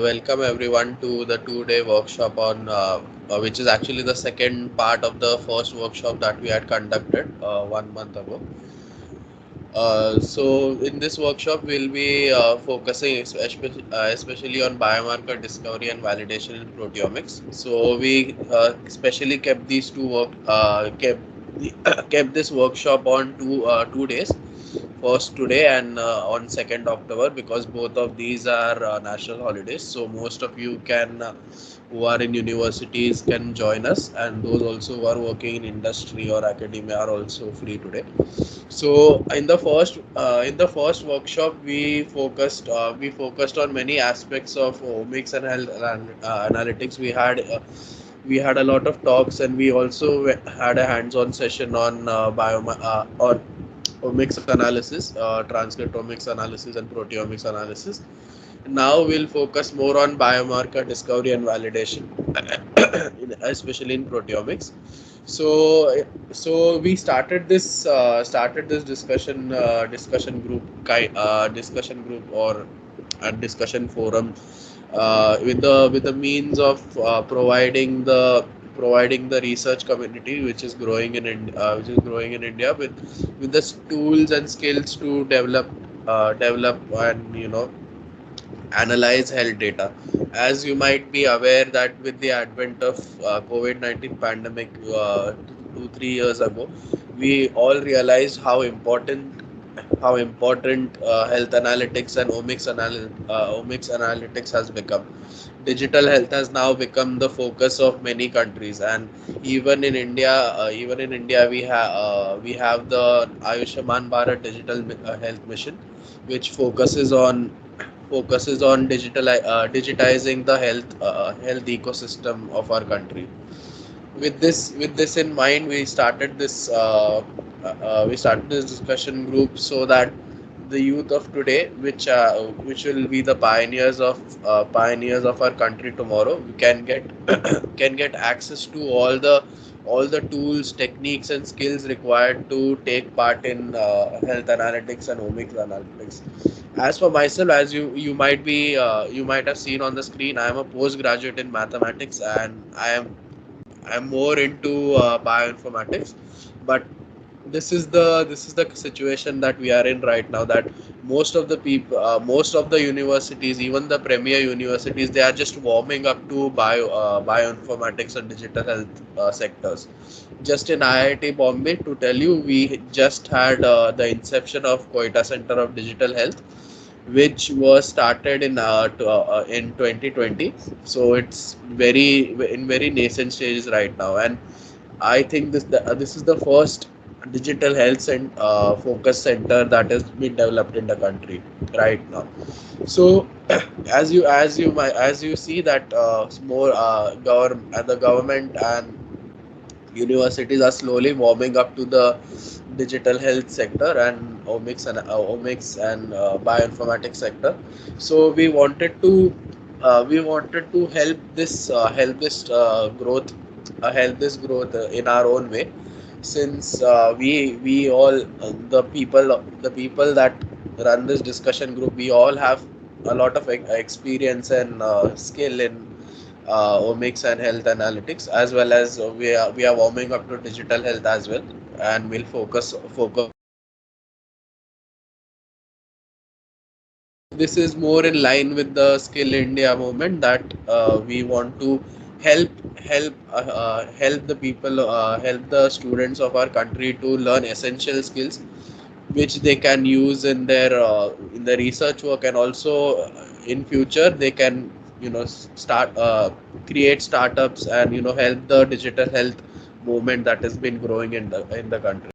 welcome everyone to the 2-day workshop on which is actually the second part of the first workshop that we had conducted 1 month ago. So in this workshop, we'll be focusing especially on biomarker discovery and validation in proteomics. So we especially kept these two work kept kept this workshop on 2 days. First today and on 2nd October, because both of these are national holidays. So most of you can who are in universities can join us, and those also who are working in industry or academia are also free today. So in the first workshop, we focused on many aspects of omics and health analytics. We had a lot of talks, and we also had a hands-on session on on omics analysis, transcriptomics analysis, and proteomics analysis. Now we'll focus more on biomarker discovery and validation, especially in proteomics. So we started this discussion group or a discussion forum with the means of providing the research community which is growing in India with the tools and skills to develop and analyze health data. As you might be aware that with the advent of COVID-19 pandemic 2 3 years ago, we all realized how important health analytics and omics analytics has become. Digital health has now become the focus of many countries, and even in India, we have the Ayushman Bharat Digital Health Mission, which focuses on digitizing the health ecosystem of our country. With this in mind, we started this discussion group so that the youth of today, which will be the pioneers of our country tomorrow, we can get can get access to all the tools, techniques, and skills required to take part in health analytics and omics analytics. As for myself, as you might have seen on the screen, I am a postgraduate in mathematics, and I am more into bioinformatics. But this is the situation that we are in right now, that most of the universities, even the premier universities, they are just warming up to bioinformatics and digital health sectors. Just in IIT Bombay, to tell you, we just had the inception of Koita Center of Digital Health, which was started in 2020. So it's very nascent stages right now, and I think this is the first digital health focus center that has been developed in the country right now. So as you see that more the government and universities are slowly warming up to the digital health sector and omics and bioinformatics sector. So we wanted to help this growth in our own way, since we all the people that run this discussion group, we all have a lot of experience and skill in omics and health analytics, as well as we are warming up to digital health as well, and we'll focus. This is more in line with the Skill India movement, that we want to help help the people, help the students of our country to learn essential skills which they can use in their research work, and also in future they can start create startups and help the digital health movement that has been growing in the country.